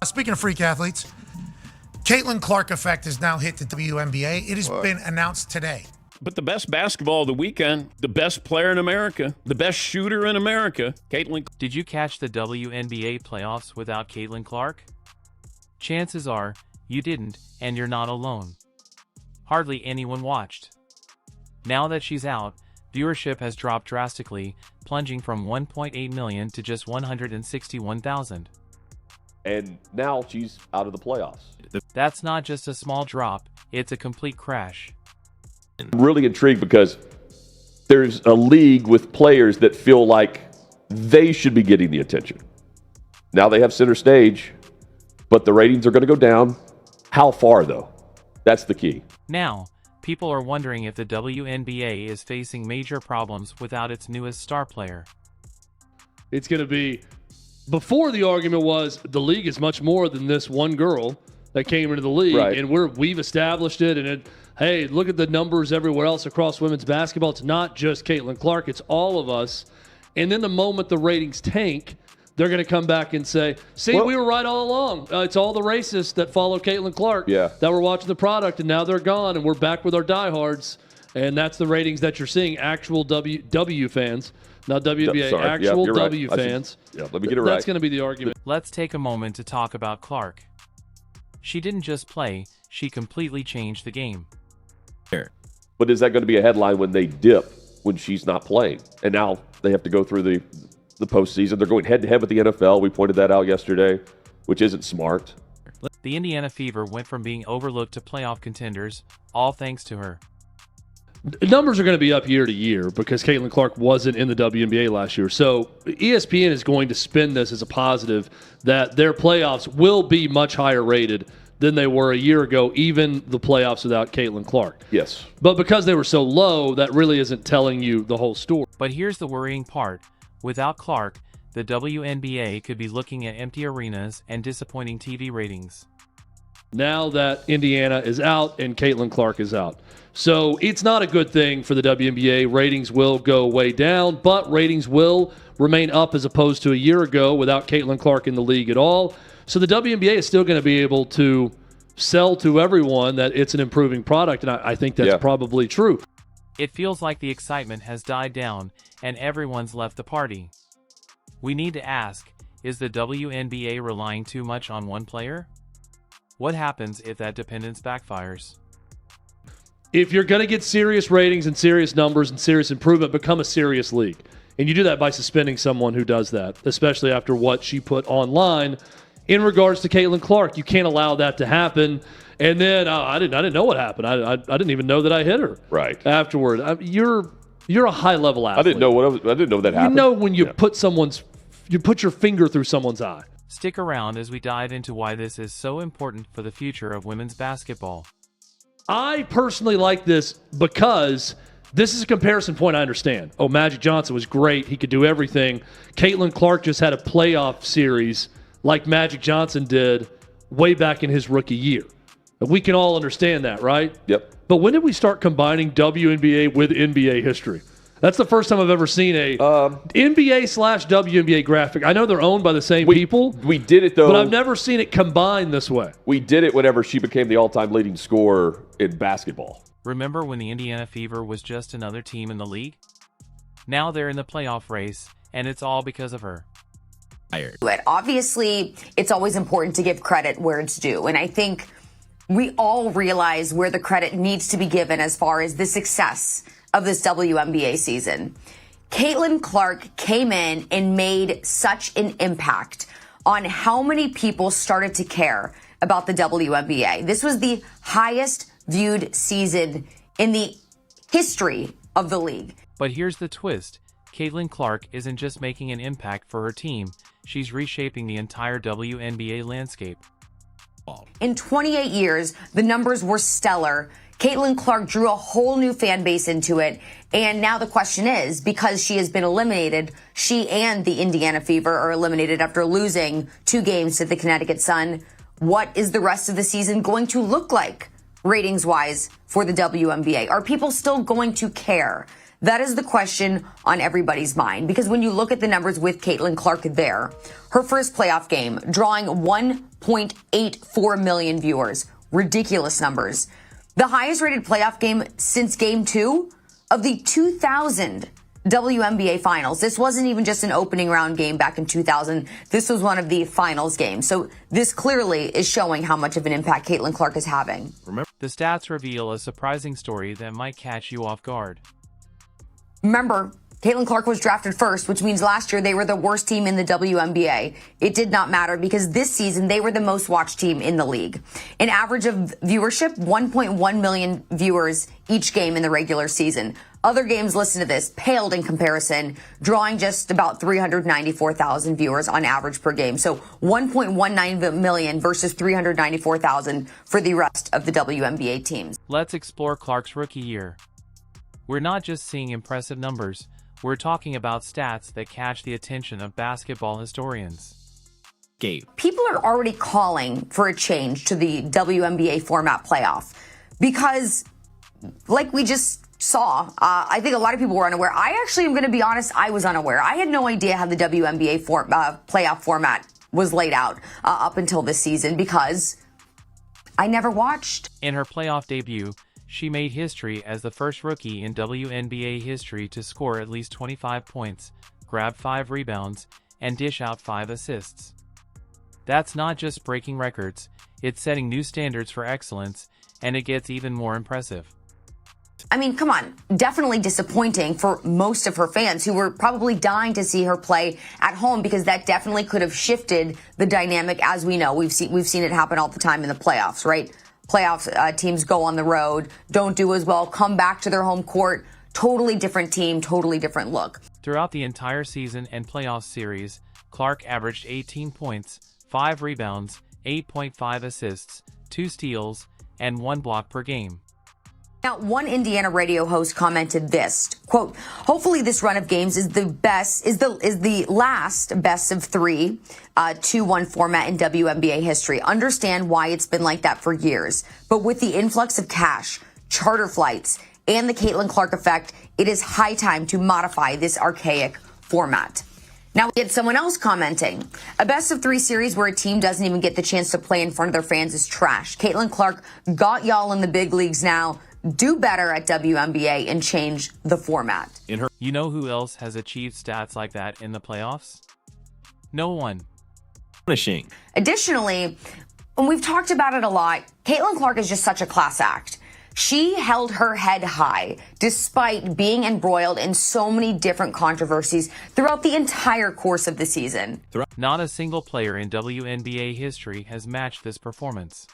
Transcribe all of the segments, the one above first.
Speaking of freak athletes, Caitlin Clark effect has now hit the WNBA. It has been announced today. But the best basketball of the weekend, the best player in America, the best shooter in America, Caitlin. Did you catch the WNBA playoffs without Caitlin Clark? Chances are you didn't, and you're not alone. Hardly anyone watched. Now that she's out, viewership has dropped drastically, plunging from 1.8 million to just 161,000. And now she's out of the playoffs. That's not just a small drop, it's a complete crash. I'm really intrigued because there's a league with players that feel like they should be getting the attention. Now they have center stage, but the ratings are going to go down. How far, though? That's the key. Now, people are wondering if the WNBA is facing major problems without its newest star player. It's going to be, before the argument was, the league is much more than this one girl that came into the league, right. And we've established it, and hey, look at the numbers everywhere else across women's basketball. It's not just Caitlin Clark, it's all of us. And then the moment the ratings tank, they're going to come back and say, see, we were right all along. It's all the racists that follow Caitlin Clark that were watching the product, and now they're gone, and we're back with our diehards. And that's the ratings that you're seeing. Actual W fans, not WNBA, actual W fans. Let me get it right. That's going to be the argument. Let's take a moment to talk about Clark. She didn't just play, she completely changed the game. But is that going to be a headline when they dip when she's not playing? And now they have to go through the postseason. They're going head-to-head with the NFL. We pointed that out yesterday, which isn't smart. The Indiana Fever went from being overlooked to playoff contenders, all thanks to her. Numbers are going to be up year to year because Caitlin Clark wasn't in the WNBA last year. So ESPN is going to spin this as a positive that their playoffs will be much higher rated than they were a year ago, even the playoffs without Caitlin Clark. Yes. But because they were so low, that really isn't telling you the whole story. But here's the worrying part. Without Clark, the WNBA could be looking at empty arenas and disappointing TV ratings. Now that Indiana is out and Caitlin Clark is out. So it's not a good thing for the WNBA. Ratings will go way down, but ratings will remain up as opposed to a year ago without Caitlin Clark in the league at all. So the WNBA is still going to be able to sell to everyone that it's an improving product, and I think that's probably true. It feels like the excitement has died down and everyone's left the party. We need to ask, is the WNBA relying too much on one player? What happens if that dependence backfires? If you're going to get serious ratings and serious numbers and serious improvement, become a serious league. And you do that by suspending someone who does that, especially after what she put online in regards to Caitlin Clark. You can't allow that to happen. And then I didn't know what happened. I didn't even know that I hit her. Right afterward. You're a high level athlete. I didn't know that happened. You know when you put your finger through someone's eye. Stick around as we dive into why this is so important for the future of women's basketball. I personally like this because this is a comparison point I understand. Oh, Magic Johnson was great. He could do everything. Caitlin Clark just had a playoff series like Magic Johnson did way back in his rookie year. We can all understand that, right? Yep. But when did we start combining WNBA with NBA history? That's the first time I've ever seen a NBA/WNBA graphic. I know they're owned by the same people. We did it, though. But I've never seen it combined this way. We did it whenever she became the all-time leading scorer in basketball. Remember when the Indiana Fever was just another team in the league? Now they're in the playoff race, and it's all because of her. Obviously, it's always important to give credit where it's due. And I think we all realize where the credit needs to be given as far as the success of this WNBA season. Caitlin Clark came in and made such an impact on how many people started to care about the WNBA. This was the highest viewed season in the history of the league. But here's the twist. Caitlin Clark isn't just making an impact for her team, she's reshaping the entire WNBA landscape. In 28 years, the numbers were stellar. Caitlin Clark drew a whole new fan base into it. And now the question is, because she has been eliminated, she and the Indiana Fever are eliminated after losing 2 games to the Connecticut Sun. What is the rest of the season going to look like, ratings-wise, for the WNBA? Are people still going to care? That is the question on everybody's mind, because when you look at the numbers with Caitlin Clark there, her first playoff game, drawing 1 1.84 million viewers. Ridiculous numbers. The highest rated playoff game since game 2 of the 2000 WNBA finals. This wasn't even just an opening round game back in 2000. This was one of the finals games. So this clearly is showing how much of an impact Caitlin Clark is having. The stats reveal a surprising story that might catch you off guard. Remember, Caitlin Clark was drafted first, which means last year they were the worst team in the WNBA. It did not matter because this season they were the most watched team in the league. An average of viewership, 1.1 million viewers each game in the regular season. Other games, listen to this, paled in comparison, drawing just about 394,000 viewers on average per game. So 1.19 million versus 394,000 for the rest of the WNBA teams. Let's explore Clark's rookie year. We're not just seeing impressive numbers, we're talking about stats that catch the attention of basketball historians. People are already calling for a change to the WNBA format playoff because, like we just saw, I think a lot of people were unaware. I actually am going to be honest, I was unaware. I had no idea how the WNBA playoff format was laid out up until this season because I never watched. In her playoff debut, she made history as the first rookie in WNBA history to score at least 25 points, grab 5 rebounds, and dish out 5 assists. That's not just breaking records, it's setting new standards for excellence, and it gets even more impressive. I mean, come on, definitely disappointing for most of her fans who were probably dying to see her play at home because that definitely could have shifted the dynamic. As we know, we've seen it happen all the time in the playoffs, right? Playoffs teams go on the road, don't do as well, come back to their home court, totally different team, totally different look. Throughout the entire season and playoff series, Clark averaged 18 points, 5 rebounds, 8.5 assists, 2 steals, and 1 block per game. Now, one Indiana radio host commented this, quote, hopefully this run of games is the last best of 3 2-1 format in WNBA history. Understand why it's been like that for years. But with the influx of cash, charter flights, and the Caitlin Clark effect, it is high time to modify this archaic format. Now we had someone else commenting. A best of 3 series where a team doesn't even get the chance to play in front of their fans is trash. Caitlin Clark got y'all in the big leagues now. Do better at WNBA and change the format. You know who else has achieved stats like that in the playoffs? No one. Additionally, and we've talked about it a lot, Caitlin Clark is just such a class act. She held her head high despite being embroiled in so many different controversies throughout the entire course of the season. Not a single player in WNBA history has matched this performance.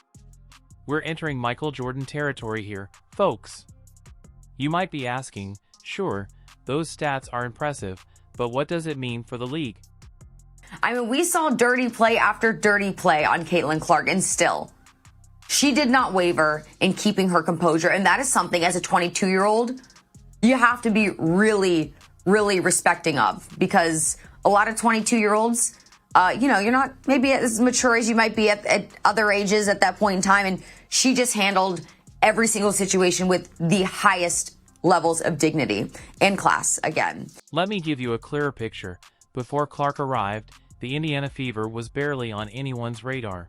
We're entering Michael Jordan territory here, folks. You might be asking, sure, those stats are impressive, but what does it mean for the league? I mean, we saw dirty play after dirty play on Caitlin Clark, and still, she did not waver in keeping her composure, and that is something as a 22-year-old you have to be really, really respecting of, because a lot of 22-year-olds, you're not maybe as mature as you might be at other ages at that point in time, and she just handled every single situation with the highest levels of dignity and class again. Let me give you a clearer picture. Before Clark arrived, the Indiana Fever was barely on anyone's radar.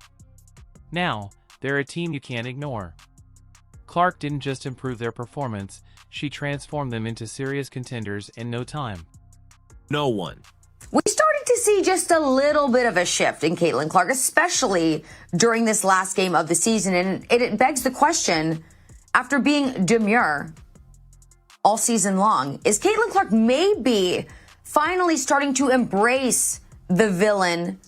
Now, they're a team you can't ignore. Clark didn't just improve their performance, she transformed them into serious contenders in no time. No one. We started to see just a little bit of a shift in Caitlin Clark, especially during this last game of the season. And it begs the question, after being demure all season long, is Caitlin Clark maybe finally starting to embrace the villain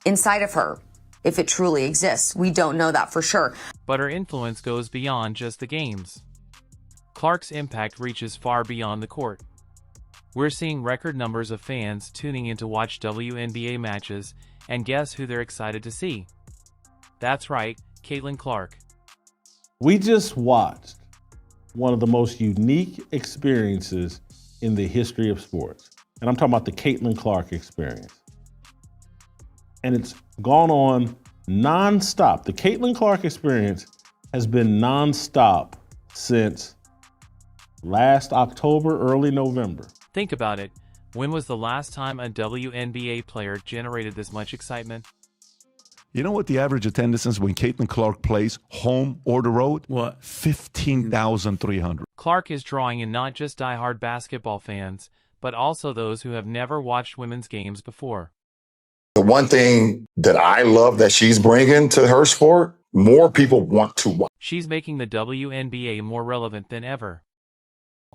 inside of her? If it truly exists, we don't know that for sure. But her influence goes beyond just the games. Clark's impact reaches far beyond the court. We're seeing record numbers of fans tuning in to watch WNBA matches, and guess who they're excited to see? That's right, Caitlin Clark. We just watched one of the most unique experiences in the history of sports. And I'm talking about the Caitlin Clark experience. And it's gone on nonstop. The Caitlin Clark experience has been nonstop since last October, early November. Think about it. When was the last time a WNBA player generated this much excitement? You know what the average attendance is when Caitlin Clark plays, home or the road? What? 15,300. Clark is drawing in not just die-hard basketball fans, but also those who have never watched women's games before. The one thing that I love that she's bringing to her sport, more people want to watch. She's making the WNBA more relevant than ever.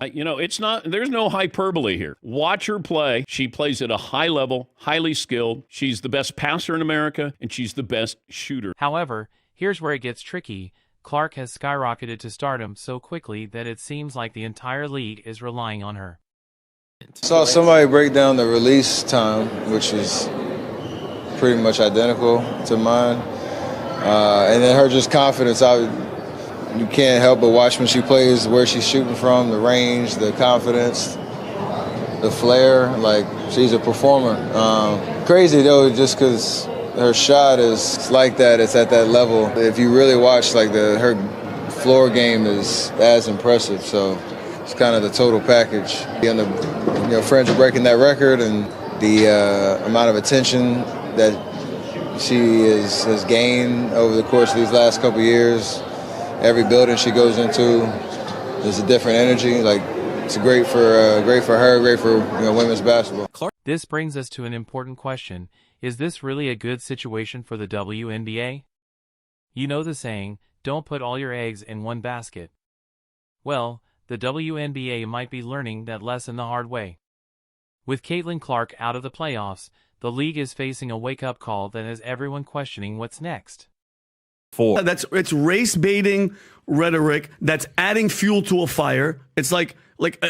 It's not, there's no hyperbole here. Watch her play. She plays at a high level, highly skilled. She's the best passer in America, and she's the best shooter. However, here's where it gets tricky. Clark has skyrocketed to stardom so quickly that it seems like the entire league is relying on her. Saw somebody break down the release time, which is pretty much identical to mine. And then her just confidence, you can't help but watch when she plays, where she's shooting from, the range, the confidence, the flair. Like, she's a performer. Crazy, though, just because her shot is like that, it's at that level. If you really watch, like, her floor game is as impressive. So it's kind of the total package. On the fringe of breaking that record, and the amount of attention that she has gained over the course of these last couple of years. Every building she goes into, there's a different energy. Like, it's great for her, great for women's basketball. This brings us to an important question. Is this really a good situation for the WNBA? You know the saying, don't put all your eggs in one basket. Well, the WNBA might be learning that lesson the hard way. With Caitlin Clark out of the playoffs, the league is facing a wake-up call that has everyone questioning what's next. It's race baiting rhetoric that's adding fuel to a fire. It's like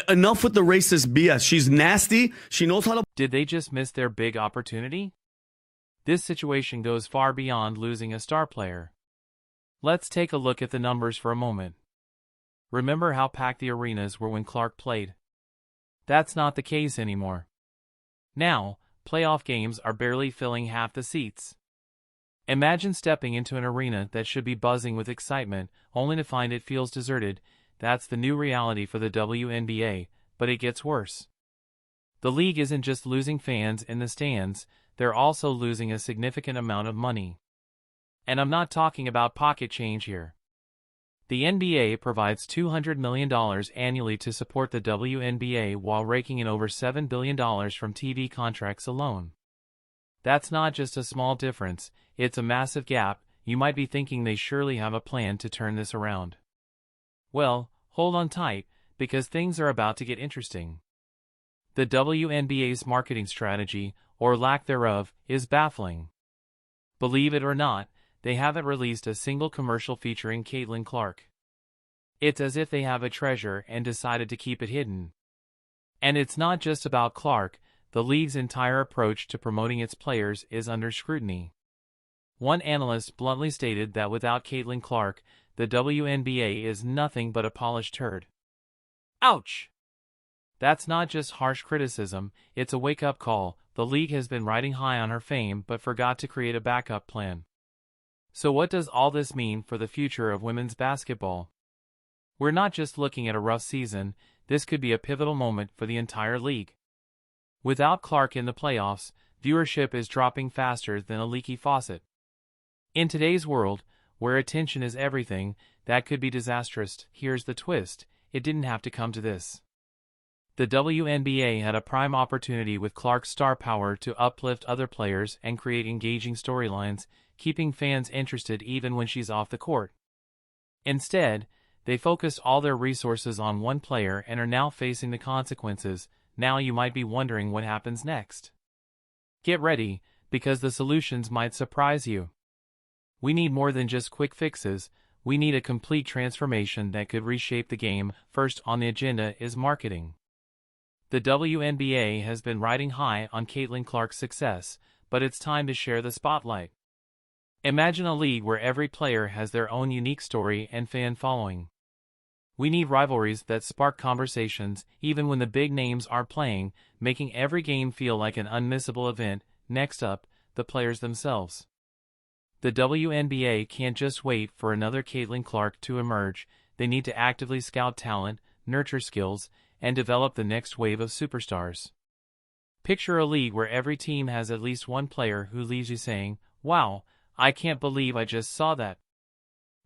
enough with the racist BS. She's nasty. She knows how to. Did they just miss their big opportunity? This situation goes far beyond losing a star player. Let's take a look at the numbers for a moment. Remember how packed the arenas were when Clark played? That's not the case anymore. Now, playoff games are barely filling half the seats. Imagine stepping into an arena that should be buzzing with excitement, only to find it feels deserted. That's the new reality for the WNBA, but it gets worse. The league isn't just losing fans in the stands, they're also losing a significant amount of money. And I'm not talking about pocket change here. The NBA provides $200 million annually to support the WNBA while raking in over $7 billion from TV contracts alone. That's not just a small difference, it's a massive gap. You might be thinking they surely have a plan to turn this around. Well, hold on tight, because things are about to get interesting. The WNBA's marketing strategy, or lack thereof, is baffling. Believe it or not, they haven't released a single commercial featuring Caitlin Clark. It's as if they have a treasure and decided to keep it hidden. And it's not just about Clark. The league's entire approach to promoting its players is under scrutiny. One analyst bluntly stated that without Caitlin Clark, the WNBA is nothing but a polished turd. Ouch! That's not just harsh criticism, it's a wake-up call. The league has been riding high on her fame but forgot to create a backup plan. So what does all this mean for the future of women's basketball? We're not just looking at a rough season, this could be a pivotal moment for the entire league. Without Clark in the playoffs, viewership is dropping faster than a leaky faucet. In today's world, where attention is everything, that could be disastrous. Here's the twist, it didn't have to come to this. The WNBA had a prime opportunity with Clark's star power to uplift other players and create engaging storylines, keeping fans interested even when she's off the court. Instead, they focused all their resources on one player and are now facing the consequences. Now you might be wondering what happens next. Get ready, because the solutions might surprise you. We need more than just quick fixes, we need a complete transformation that could reshape the game. First on the agenda is marketing. The WNBA has been riding high on Caitlin Clark's success, but it's time to share the spotlight. Imagine a league where every player has their own unique story and fan following. We need rivalries that spark conversations even when the big names are playing, making every game feel like an unmissable event. Next up, the players themselves. The WNBA can't just wait for another Caitlin Clark to emerge. They need to actively scout talent, nurture skills, and develop the next wave of superstars. Picture a league where every team has at least one player who leaves you saying, "Wow, I can't believe I just saw that.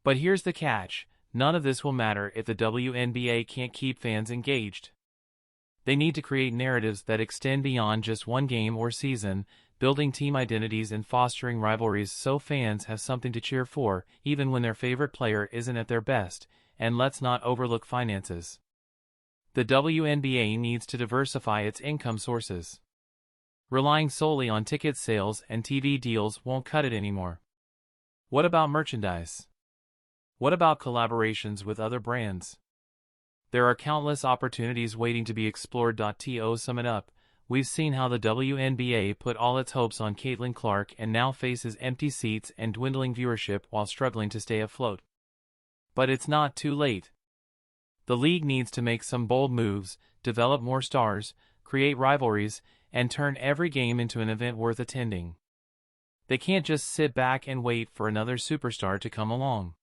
But here's the catch. None of this will matter if the WNBA can't keep fans engaged. They need to create narratives that extend beyond just one game or season, building team identities and fostering rivalries so fans have something to cheer for, even when their favorite player isn't at their best. And let's not overlook finances. The WNBA needs to diversify its income sources. Relying solely on ticket sales and TV deals won't cut it anymore. What about merchandise? What about collaborations with other brands? There are countless opportunities waiting to be explored. To sum it up, we've seen how the WNBA put all its hopes on Caitlin Clark and now faces empty seats and dwindling viewership while struggling to stay afloat. But it's not too late. The league needs to make some bold moves, develop more stars, create rivalries, and turn every game into an event worth attending. They can't just sit back and wait for another superstar to come along.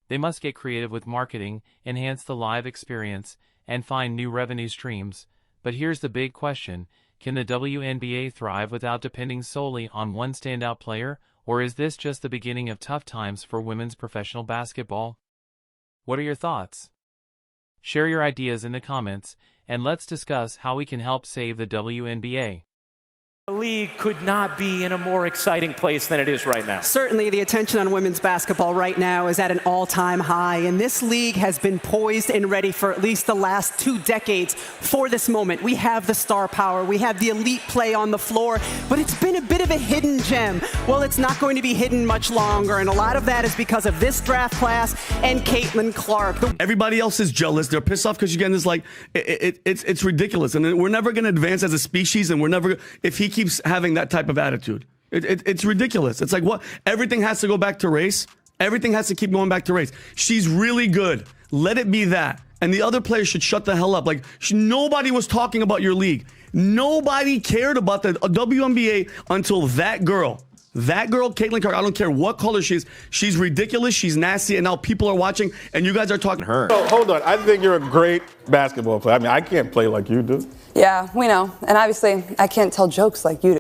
They must get creative with marketing, enhance the live experience, and find new revenue streams. But here's the big question: can the WNBA thrive without depending solely on one standout player, or is this just the beginning of tough times for women's professional basketball? What are your thoughts? Share your ideas in the comments, and let's discuss how we can help save the WNBA. The league could not be in a more exciting place than it is right now. Certainly, the attention on women's basketball right now is at an all-time high, and this league has been poised and ready for at least the last 2 decades for this moment. We have the star power, we have the elite play on the floor, but it's been a bit of a hidden gem. Well, it's not going to be hidden much longer, and a lot of that is because of this draft class and Caitlin Clark. Everybody else is jealous. They're pissed off because you're getting this, like, it's ridiculous. And we're never going to advance as a species, and we're never, if he keeps having that type of attitude. It's ridiculous. It's like, what? Everything has to go back to race. Everything has to keep going back to race. She's really good. Let it be that. And the other players should shut the hell up. Like, nobody was talking about your league. Nobody cared about the WNBA until that girl, Caitlin Clark, I don't care what color she is, she's ridiculous, she's nasty, and now people are watching, and you guys are talking her. So, hold on. I think you're a great basketball player. I mean, I can't play like you do. Yeah, we know. And obviously, I can't tell jokes like you do.